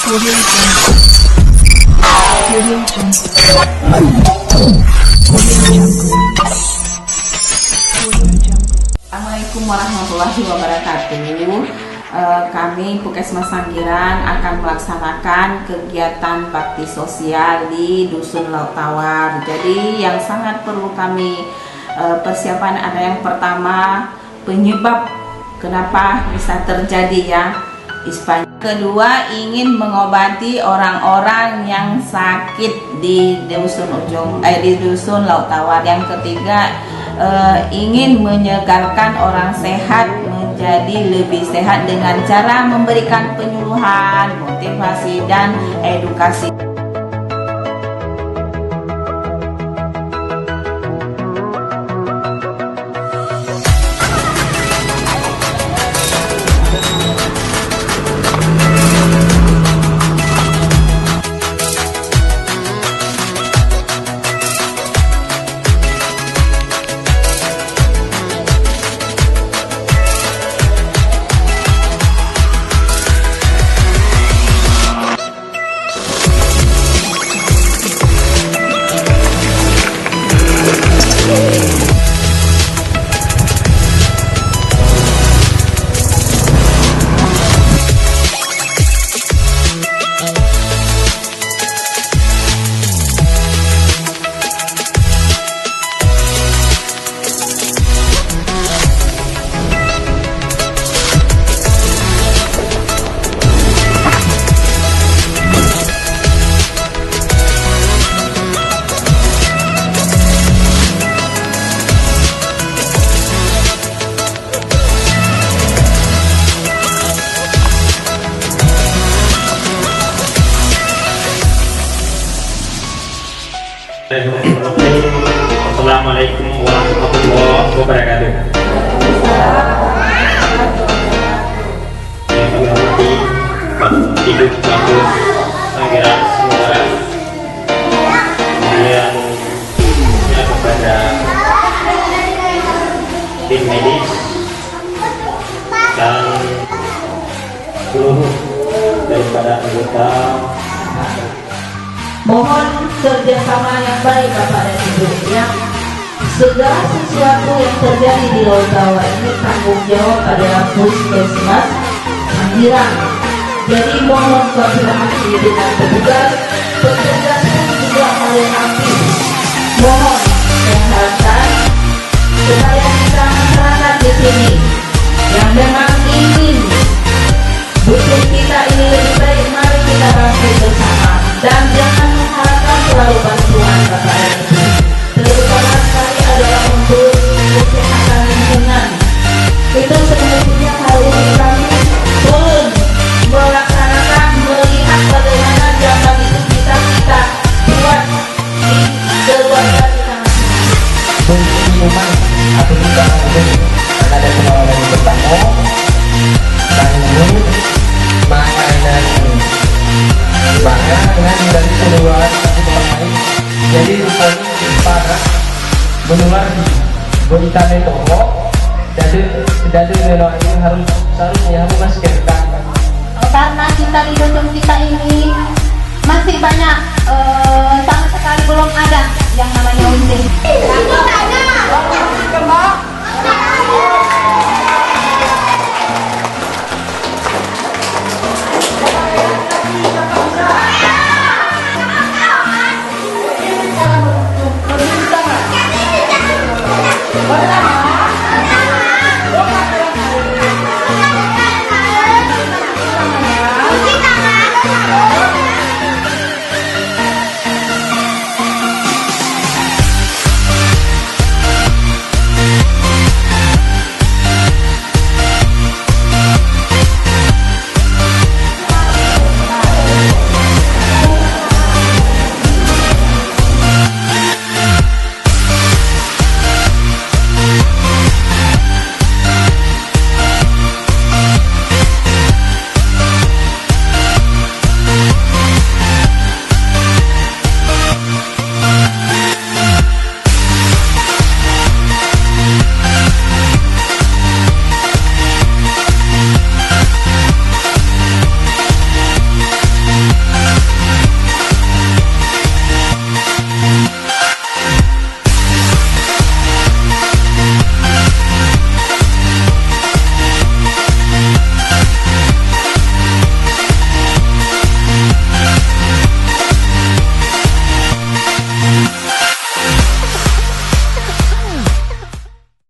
Assalamualaikum warahmatullahi wabarakatuh. Kami Puskesmas Sanggiran akan melaksanakan kegiatan bakti sosial di Dusun Laut Tawar. Jadi yang sangat perlu kami persiapan ada yang pertama penyebab kenapa bisa terjadi ya ispa. Kedua, ingin mengobati orang-orang yang sakit di Dusun Laut Tawar. Yang ketiga, ingin menyegarkan orang sehat menjadi lebih sehat dengan cara memberikan penyuluhan, motivasi dan edukasi. Assalamualaikum warahmatullahi wabarakatuh. Yang kami hormati Pak Hidup Bagus Sanggiran semua, kemudian kepada tim medis dan seluruh daripada anggota. Mohon kerjasama yang baik Bapak dan Ibu ya. Segala sesuatu yang terjadi di Laut Tawar ini tanggung jawab pada Puskesmas Sanggiran. Jadi mohon koordinasi dengan petugas pun juga oleh aktif. Mohon kesehatan supaya kita masyarakat di sini yang memang ingin dusun kita ini lebih baik, mari kita bantu bersama dan jangan mengharapkan selalu bantuan Bapak dan Ibu. Terutama sekali adalah untuk kesehatan lingkungan. Itu semestinya harus kami pun melaksanakan, melihat bagaimana zaman itu kita buat di keluarga kita masing-masing. Minuman atau juga karena ada pengelola yang bertamu dan ini makanan banyak dari keluar lain. Jadi kami para menular di Bontane Toko. Jadi ini harusnya memastikan karena kita di dusun kita ini masih banyak sama sekali belum ada yang namanya WC.